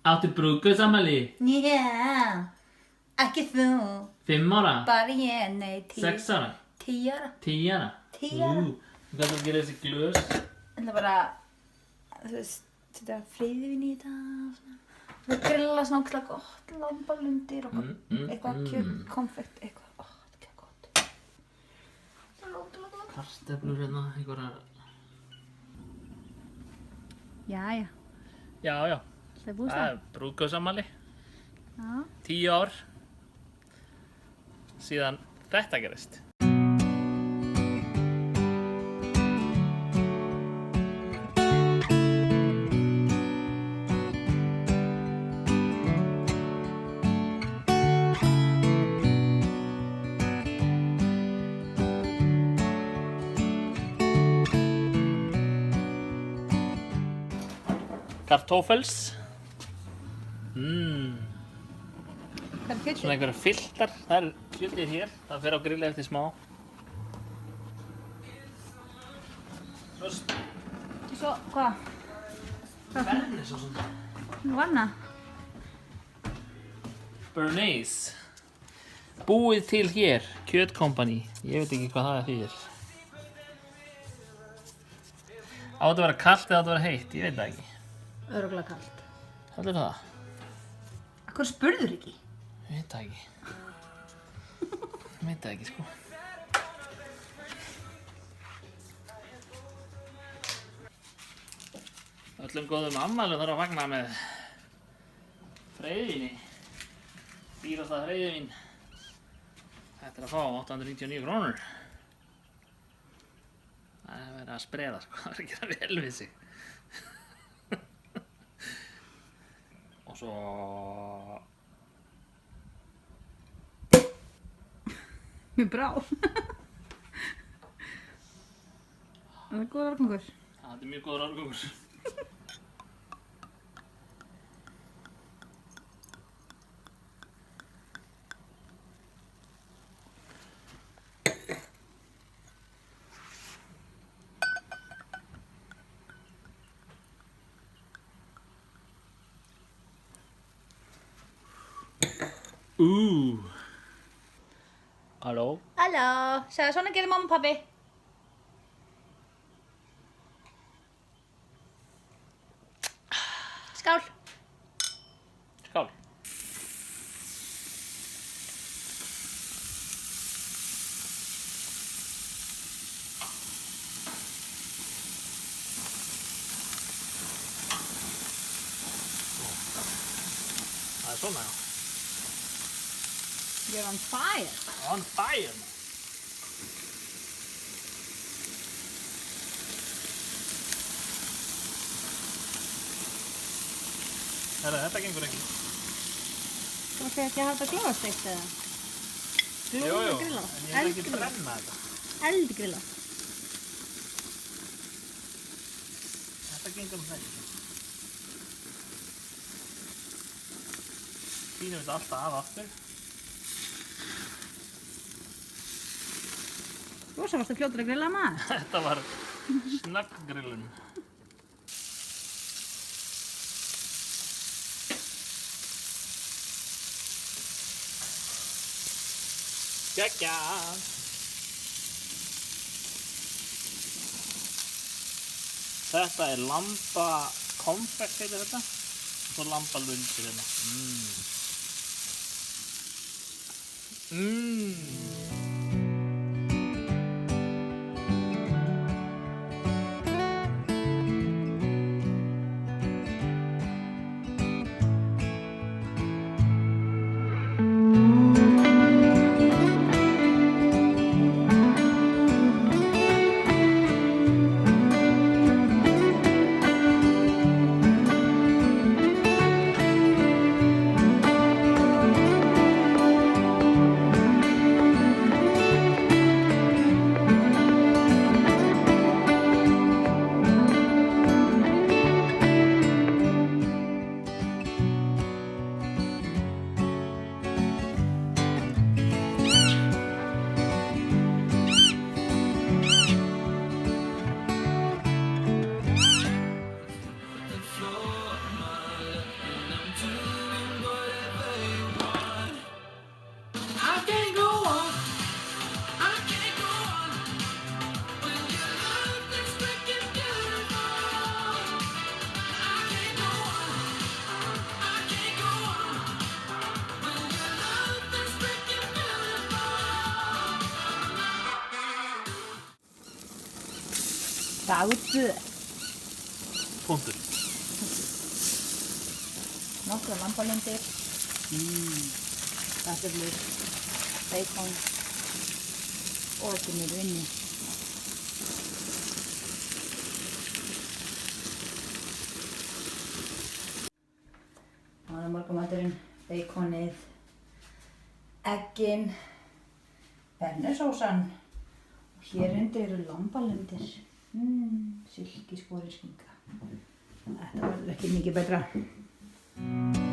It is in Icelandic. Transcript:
Áttu brúðgausamæli? Já, ekki þú. 5 ára? Bara ég, nei, 10. 6 ára? 10 ára. 10 ára? 10 ára. Hvað er að gera þessi glös? Það er bara, þú veist, setja freyðivin í þetta og svona. Það grilla svona ógeðslega gott, lambalundir og eitthvað kjöt, konfekt, eitthvað. Ó, þetta er gott. Það er ógeðslega gott. Kartöflur hérna, einhverjar... Jæja, Já, já. það er búið Það er brúðgausamæli. Já. 10 ár. Síðan þetta gerist. Kartoffels. Hvað er kjötið? Svona einhverja filtar. Það er kjötið hér. Það fer á grilli eftir smá. Svo, hvað? Bernis og svona. Nú annað. Bernaise. Búið til hér. Kjötkompani. Ég veit ekki hvað það er fyrir. Áttu að vera kalt eða áttu að vera heitt? Ég veit það ekki. Örugglega kalt. Hvað er það? Akkur spurður ekki? Ég veit það ekki. Ég veit það ekki, sko. Öllum góðum afmælum þarf að fagna með freyðivíni. Dýrasta freyðivín. Þetta er að fá 899 krónur. Það er verið að spreða, sko. Það er að gera vel við sig. Og svo... Mér brá. Það er góð árgangur. Þetta er mjög góður árgangur. Halló? Halló, sagði svona gerir mamma og pabbi. Skál. Skál. Það er svona, já. You're on fire. On fire, man. Þetta gengur ekki. Þú ætti ekki að hafa þetta glóðasteikt eða? Jú, en Glóðgrillað. ég vil ekki brenna þetta. Eldgrillað. Þetta gengur ekki. Pínum þetta alltaf af aftur. Rosa varstu fljótur að grilla maður. Þetta var snögggrillun. Geggjað! Þetta er lamba konfekt heitir þetta. Og svo lambalundir hérna. Dagur 2. Punktur. Nokkrar lambalundir. Kartöflur, bacon og ekki mér vinni. Það er morgunmaturinn, baconið, eggin, bernusósan og hér undir eru lambalundir. Silkiskorin skinka. Þetta verður ekki mikið betra.